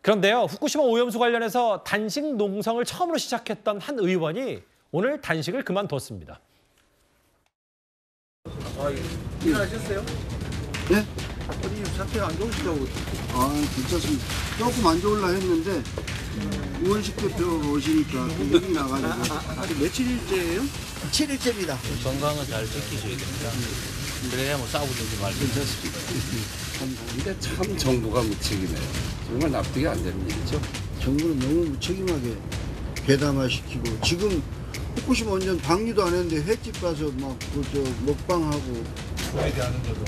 그런데요, 후쿠시마 오염수 관련해서 단식 농성을 처음으로 시작했던 한 의원이 오늘 단식을 그만뒀습니다. 일하셨어요? 네? 어디 상태가 안 좋으시다고. 괜찮습니다. 조금 안 좋을라 했는데 우원식 대표 오시니까 여기 나가지고. 아직 며칠째예요? 7일째입니다. 건강은 잘 지키셔야 됩니다. 그래야 뭐 싸우든지 말든지. 근데 참 정부가 무책임해요. 정말 납득이 안 되는 일이죠. 정부는 너무 무책임하게 괴담화시키고 지금 후쿠시마 원전 방류도 안 했는데 횟집 가서 막 먹방하고 코미디하는 거죠.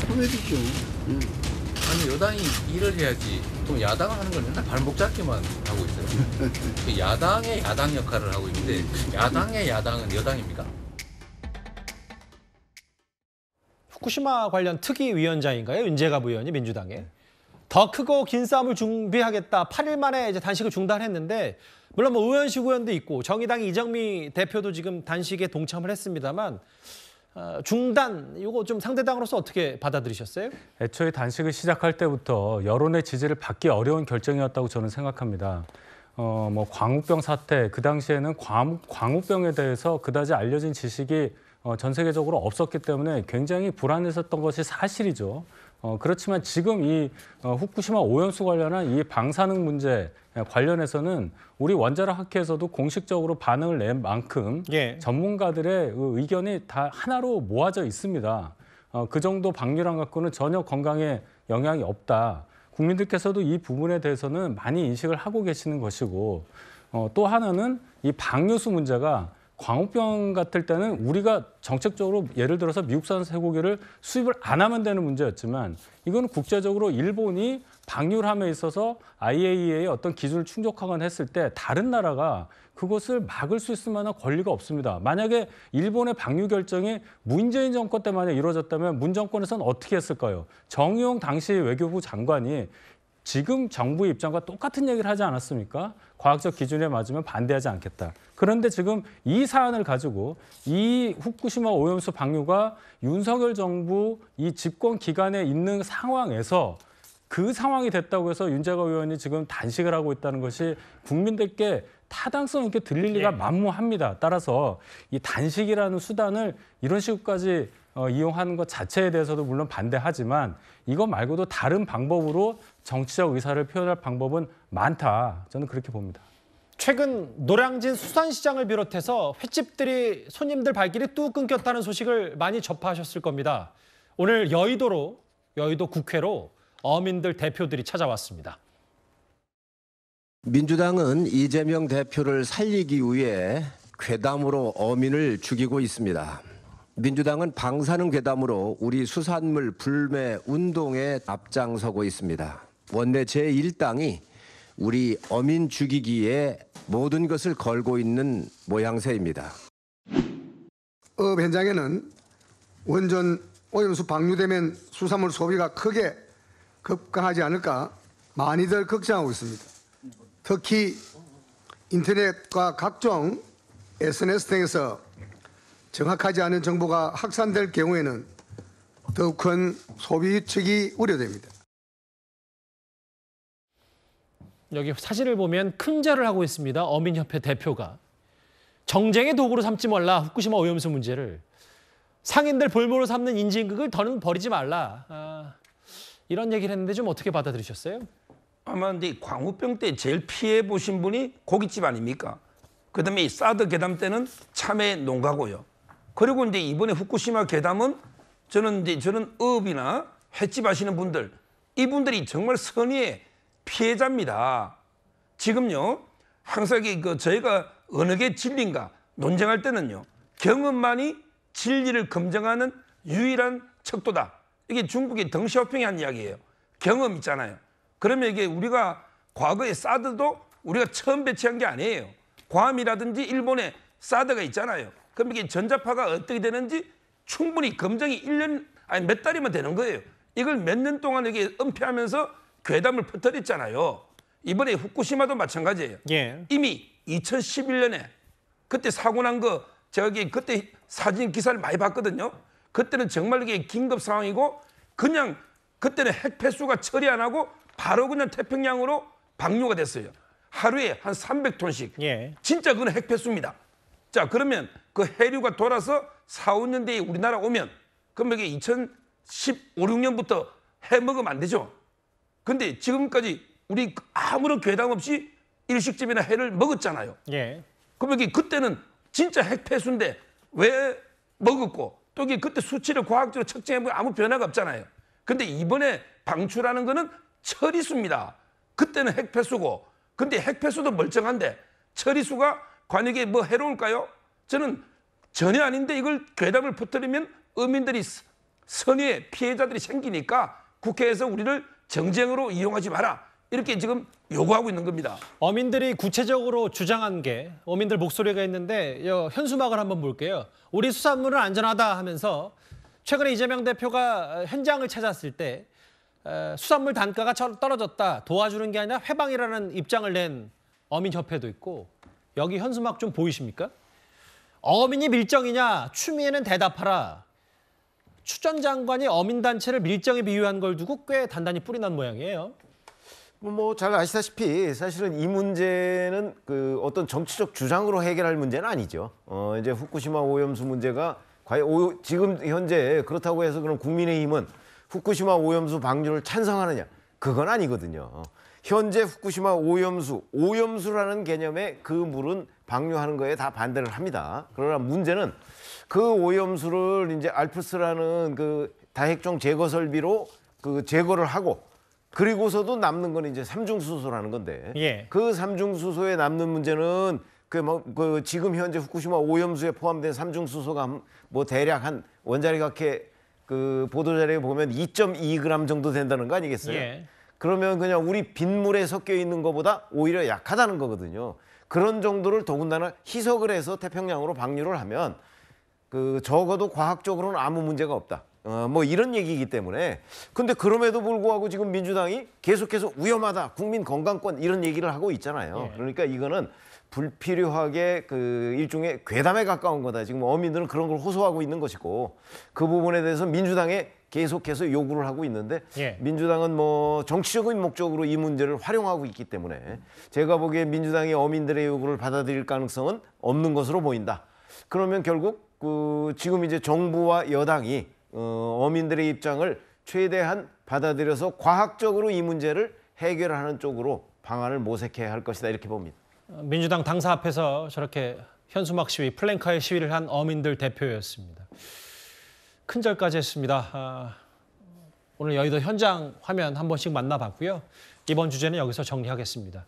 코미디죠. 아니 여당이 일을 해야지. 또 야당을 하는 건 맨날 발목 잡기만 하고 있어요. 야당의 야당 역할을 하고 있는데 야당의 야당은 여당입니까? 후쿠시마 관련 특위위원장인가요? 윤재갑 의원이 민주당에. 더 크고 긴 싸움을 준비하겠다. 8일 만에 이제 단식을 중단했는데 물론 뭐 의원식 의원도 있고 정의당 이정미 대표도 지금 단식에 동참을 했습니다만 중단 이거 좀 상대당으로서 어떻게 받아들이셨어요? 애초에 단식을 시작할 때부터 여론의 지지를 받기 어려운 결정이었다고 저는 생각합니다. 뭐 광우병 사태 그 당시에는 광우병에 대해서 그다지 알려진 지식이 전 세계적으로 없었기 때문에 굉장히 불안했었던 것이 사실이죠. 그렇지만 지금 이 후쿠시마 오염수 관련한 이 방사능 문제 관련해서는 우리 원자력 학회에서도 공식적으로 반응을 낸 만큼 전문가들의 의견이 다 하나로 모아져 있습니다. 그 정도 방류량 갖고는 전혀 건강에 영향이 없다. 국민들께서도 이 부분에 대해서는 많이 인식을 하고 계시는 것이고 또 하나는 이 방류수 문제가 광우병 같을 때는 우리가 정책적으로 예를 들어서 미국산 쇠고기를 수입을 안 하면 되는 문제였지만 이건 국제적으로 일본이 방류함에 있어서 IAEA의 어떤 기준을 충족하거나 했을 때 다른 나라가 그것을 막을 수 있을 만한 권리가 없습니다. 만약에 일본의 방류 결정이 문재인 정권 때 만에 이루어졌다면 문 정권에서는 어떻게 했을까요? 정의용 당시 외교부 장관이 지금 정부의 입장과 똑같은 얘기를 하지 않았습니까? 과학적 기준에 맞으면 반대하지 않겠다. 그런데 지금 이 사안을 가지고 이 후쿠시마 오염수 방류가 윤석열 정부 이 집권 기간에 있는 상황에서 그 상황이 됐다고 해서 윤재갑 의원이 지금 단식을 하고 있다는 것이 국민들께 타당성 있게 들릴 리가 만무합니다. 따라서 이 단식이라는 수단을 이런 식으로까지 이용하는 것 자체에 대해서도 물론 반대하지만 이거 말고도 다른 방법으로 정치적 의사를 표현할 방법은 많다. 저는 그렇게 봅니다. 최근 노량진 수산시장을 비롯해서 횟집들이 손님들 발길이 뚝 끊겼다는 소식을 많이 접하셨을 겁니다. 오늘 여의도 국회로 어민들 대표들이 찾아왔습니다. 민주당은 이재명 대표를 살리기 위해 괴담으로 어민을 죽이고 있습니다. 민주당은 방사능 괴담으로 우리 수산물 불매 운동에 앞장서고 있습니다. 원내 제1당이 우리 어민 죽이기에 모든 것을 걸고 있는 모양새입니다. 업 현장에는 원전 오염수 방류되면 수산물 소비가 크게 급감하지 않을까 많이들 걱정하고 있습니다. 특히 인터넷과 각종 SNS 등에서 정확하지 않은 정보가 확산될 경우에는 더욱 큰 소비 위축이 우려됩니다. 여기 사진을 보면 큰 절을 하고 있습니다. 어민협회 대표가. 정쟁의 도구로 삼지 말라. 후쿠시마 오염수 문제를. 상인들 볼모로 삼는 인진극을 더는 버리지 말라. 이런 얘기를 했는데 좀 어떻게 받아들이셨어요? 아마 근데 광우병 때 제일 피해 보신 분이 고깃집 아닙니까? 그다음에 이 사드 괴담 때는 참외 농가고요. 그리고 이제 이번에 후쿠시마 괴담은 저는 어업이나 횟집 하시는 분들 이분들이 정말 선의의 피해자입니다. 지금요 항상 저희가 어느 게 진리인가 논쟁할 때는요 경험만이 진리를 검증하는 유일한 척도다. 이게 중국의 덩시아오핑이 한 이야기예요. 경험 있잖아요. 그러면 이게 우리가 과거에 사드도 우리가 처음 배치한 게 아니에요. 괌이라든지 일본에 사드가 있잖아요. 그럼 이게 전자파가 어떻게 되는지 충분히 검증이 1년 아니 몇 달이면 되는 거예요. 이걸 몇 년 동안 이게 은폐하면서 괴담을 퍼뜨렸잖아요. 이번에 후쿠시마도 마찬가지예요. 이미 2011년에 그때 사고 난 거 저기 그때 사진 기사를 많이 봤거든요. 그때는 정말 이게 긴급 상황이고 그냥 그때는 핵 폐수가 처리 안 하고 바로 그냥 태평양으로 방류가 됐어요. 하루에 한 300톤씩. 예. 진짜 그건 핵폐수입니다. 자, 그러면 그 해류가 돌아서 4, 5년 뒤에 우리나라 오면 그럼 이게 2015, 16년부터 해 먹으면 안 되죠. 근데 지금까지 우리 아무런 괴담 없이 일식집이나 해를 먹었잖아요. 예. 그럼 여기 그때는 진짜 핵폐수인데 왜 먹었고 또 이게 그때 수치를 과학적으로 측정해보면 아무 변화가 없잖아요. 근데 이번에 방출하는 거는 처리수입니다. 그때는 핵폐수고 근데 핵폐수도 멀쩡한데 처리수가 관역에 뭐 해로울까요? 저는 전혀 아닌데 이걸 괴담을 퍼뜨리면 어민들이 선의의 피해자들이 생기니까 국회에서 우리를 정쟁으로 이용하지 마라. 이렇게 지금 요구하고 있는 겁니다. 어민들이 구체적으로 주장한 게 어민들 목소리가 있는데 현수막을 한번 볼게요. 우리 수산물은 안전하다 하면서 최근에 이재명 대표가 현장을 찾았을 때 수산물 단가가 떨어졌다. 도와주는 게 아니라 회방이라는 입장을 낸 어민협회도 있고 여기 현수막 좀 보이십니까? 어민이 밀정이냐 추미애는 대답하라. 추 전 장관이 어민단체를 밀정에 비유한 걸 두고 꽤 단단히 뿌리 난 모양이에요. 뭐 잘 아시다시피 사실은 이 문제는 그 어떤 정치적 주장으로 해결할 문제는 아니죠. 이제 후쿠시마 오염수 문제가 과연 지금 현재 그렇다고 해서 그럼 국민의힘은 후쿠시마 오염수 방류를 찬성하느냐? 그건 아니거든요. 현재 후쿠시마 오염수라는 개념의 그 물은 방류하는 거에 다 반대를 합니다. 그러나 문제는 그 오염수를 이제 알프스라는 그 다핵종 제거 설비로 그 제거를 하고 그리고서도 남는 건 이제 삼중수소라는 건데 예. 그 삼중수소에 남는 문제는 그 지금 현재 후쿠시마 오염수에 포함된 삼중수소가 뭐 대략 한 원자력학회 그 보도자료에 보면 2.2g 정도 된다는 거 아니겠어요? 예. 그러면 그냥 우리 빗물에 섞여 있는 것보다 오히려 약하다는 거거든요. 그런 정도를 더군다나 희석을 해서 태평양으로 방류를 하면 그 적어도 과학적으로는 아무 문제가 없다. 뭐 이런 얘기이기 때문에 근데 그럼에도 불구하고 지금 민주당이 계속해서 위험하다, 국민 건강권 이런 얘기를 하고 있잖아요. 예. 그러니까 이거는 불필요하게 그 일종의 괴담에 가까운 거다. 지금 어민들은 그런 걸 호소하고 있는 것이고 그 부분에 대해서 민주당에 계속해서 요구를 하고 있는데 예. 민주당은 뭐 정치적인 목적으로 이 문제를 활용하고 있기 때문에 제가 보기에 민주당이 어민들의 요구를 받아들일 가능성은 없는 것으로 보인다. 그러면 결국 그 지금 이제 정부와 여당이 어민들의 입장을 최대한 받아들여서 과학적으로 이 문제를 해결하는 쪽으로 방안을 모색해야 할 것이다 이렇게 봅니다. 민주당 당사 앞에서 저렇게 현수막 시위, 플랜카의 시위를 한 어민들 대표였습니다. 큰절까지 했습니다. 오늘 여의도 현장 화면 한 번씩 만나봤고요. 이번 주제는 여기서 정리하겠습니다.